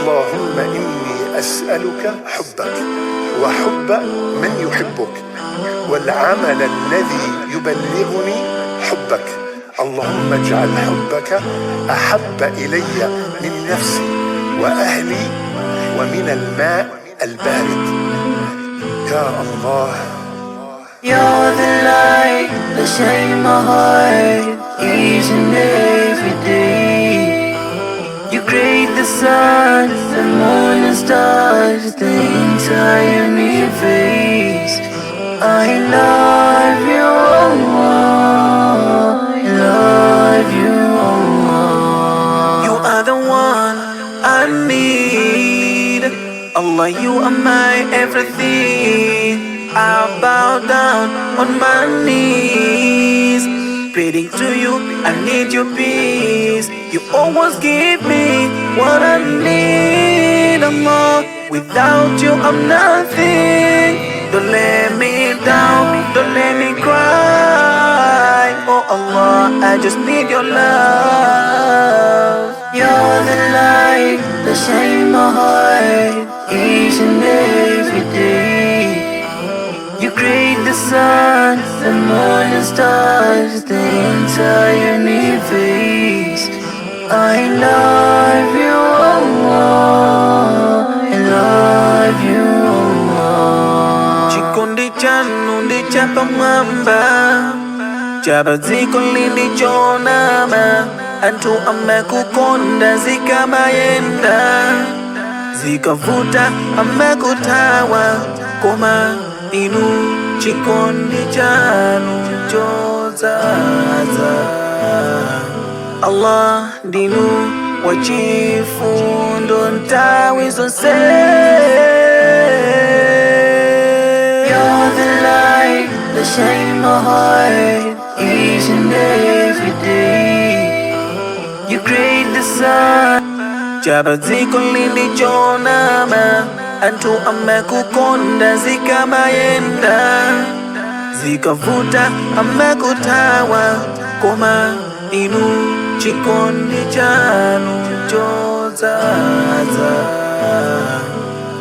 اللهم إني أسألك حبك وحب من يحبك والعمل الذي يبلغني حبك. اللهم اجعل حبك أحب إلي من نفسي وأهلي ومن الماء البارد. يا الله. You're the light that shines my heart each and every day. You create the sun, the moon and stars, the entire universe. I love you, Allah. I love you, Allah. You are the one I need. Allah, you are my everything. I bow down on my knees, praying to you, I need your peace. You always give me what I need, Allah. Without you I'm nothing. Don't let me down, don't let me cry. Oh Allah, I just need your love. You're the light that shines my heart each and every day. You create the sun, the moon and stars, the entire universe. I love you, Allah. I love you, Allah. Chikundi chanu ndi chapa mamba, chapa ziko lindi chonama. Antu amekukonda zikamayenda, zikavuta amekutawa koma. Inu chikondi chanu chozaza. Allah dinu wachifundo ntawi zonse. You're the light that shines my heart each and every day. You create the sun, chapa ziko lindi chonama. Antu amekukonda zikamayenda, zikavuta amekutawa koma. Inu chikondi chanu chozaza.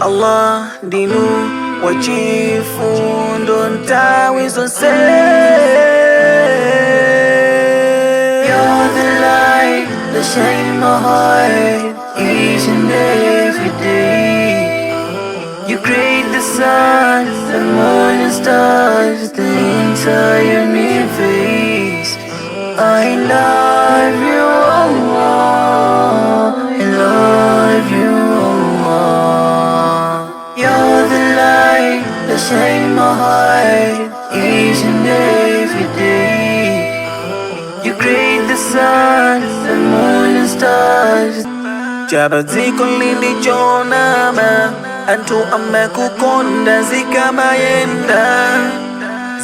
Allah dinu wachifundo ntawi zonse. You're the light that shines my heart each and every day. You create the sun, the moon and stars, the entire universe. I love you, Allah. I love you, Allah. You're the light that shines my heart each and every day. You create the sun, the moon and stars. Chapa ziko lindi chonama. Antu amekukonda zikamayenda,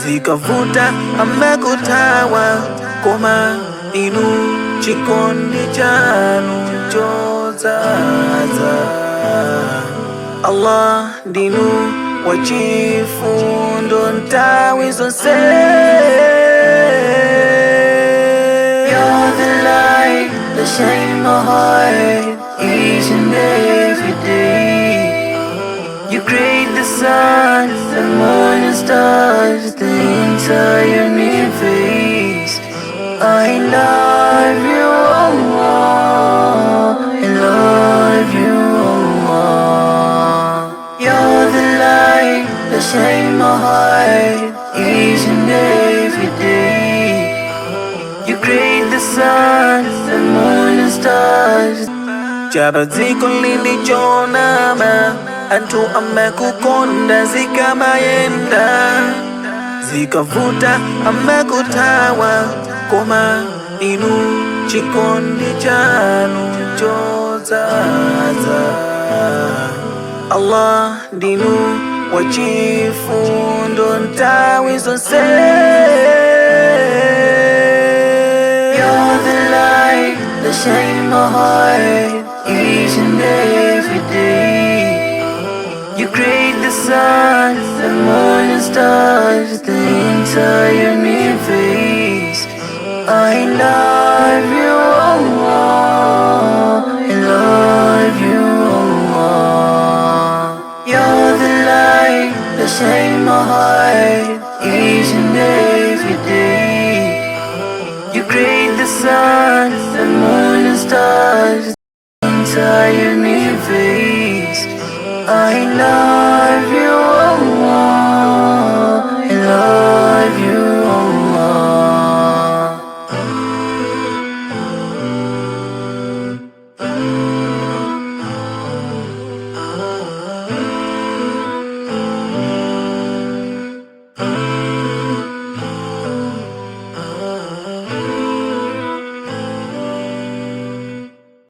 zikavuta amekutawa koma. Inu chikondi chanu chozaza. Allah dinu wachifundo ntawi zonse. You're the light that shines my heart each and every day. You create the sun, the moon and stars, the entire universe. I love you, Allah. I love you, Allah. You're the light that shines my heart each and every day. You create the sun, the moon and stars. Chapa ziko lindi chonama. Antu amekukonda zikamayenda, zikavuta amekutawa koma. Inu chikondi chanu chozaza. Allah dinu wachifundo ntawi zonse. You're the light that shines my heart each and every day. You create the sun, the moon and stars, the entire universe. I love you, Allah. I love you, Allah. shake my heart each and every day. You create the sun, the moon and stars, the entire new face. I love you, Allah. I love you, Allah.